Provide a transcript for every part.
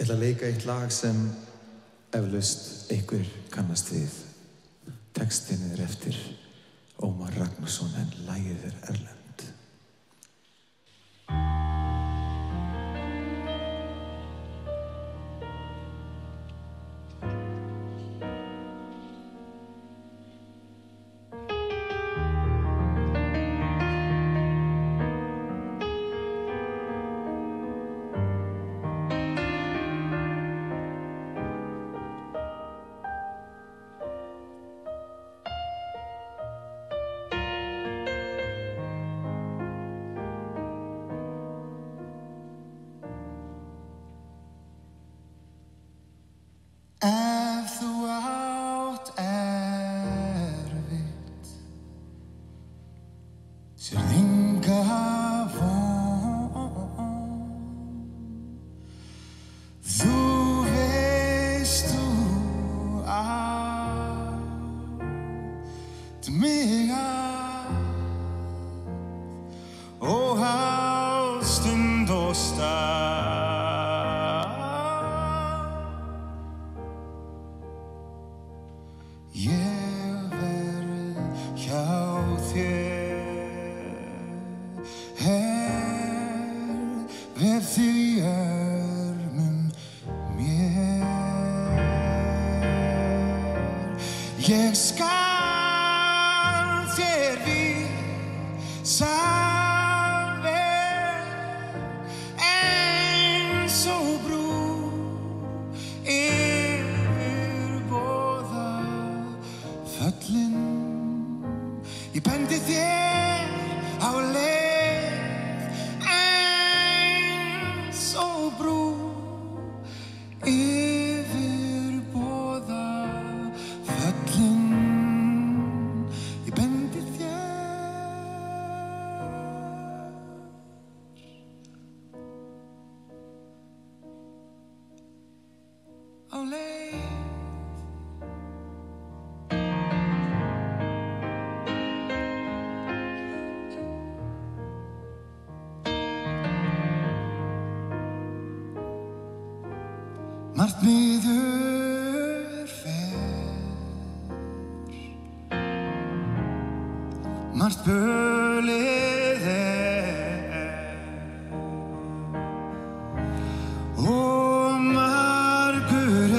ætla að leika eitt lag sem eflaust einhver kannast við. Textinn eftir Ómar Ragnarsson en lagið erlent. Ef þú átt erfitt, sérð enga von. Þú veist þú átt mig óháð stund og stað. Ég verð hjá þér, vef þig í örmum mér. Ég skal þér vísa vel eins og brú föllin. Ég bendi þér á leið eins og brú yfir boða föllin. Ég bendi þér á leið. Margt miður fer, margt bölið og margur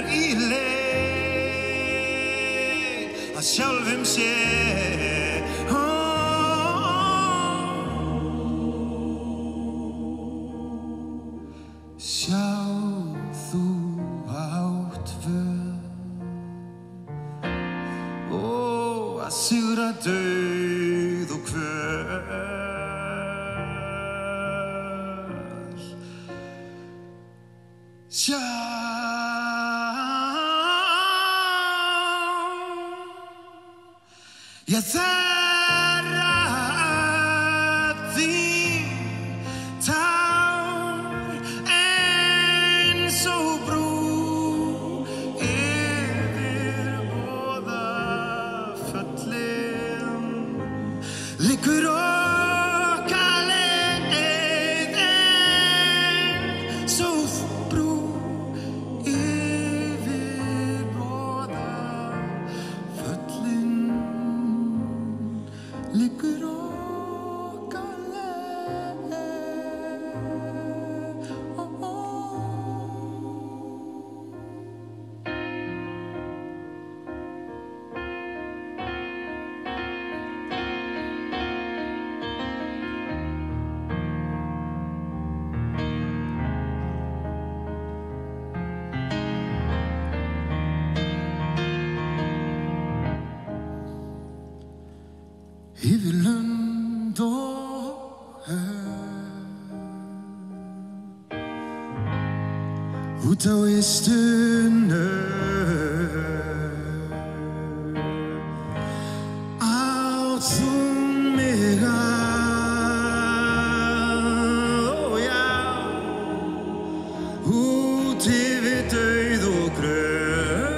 í leið að sjálfum sér. Sjá þú átt vön og að sigra dauð og kvöl. Sjá ég þerra þín tár eins og brú yfir boða föllin. Liggur okkar leið eins og brú yfir boða föllin. Liggur okkar leið. Yfir lund og höf, út á ystu nöf, átt þú mig ó já, út yfir dauð og gröf.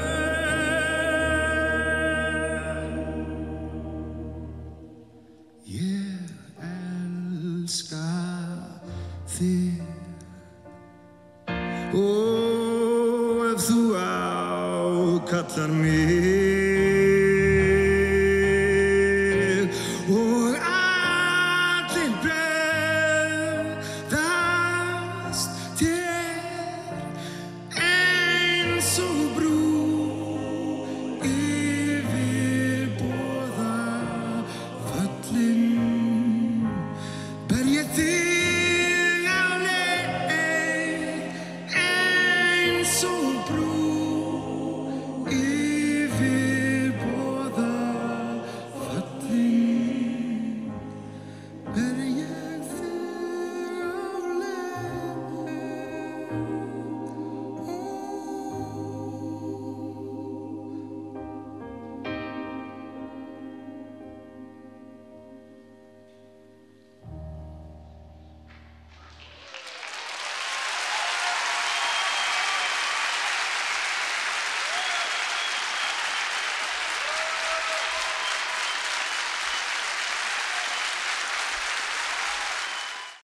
Ég elska þig ákallar mig.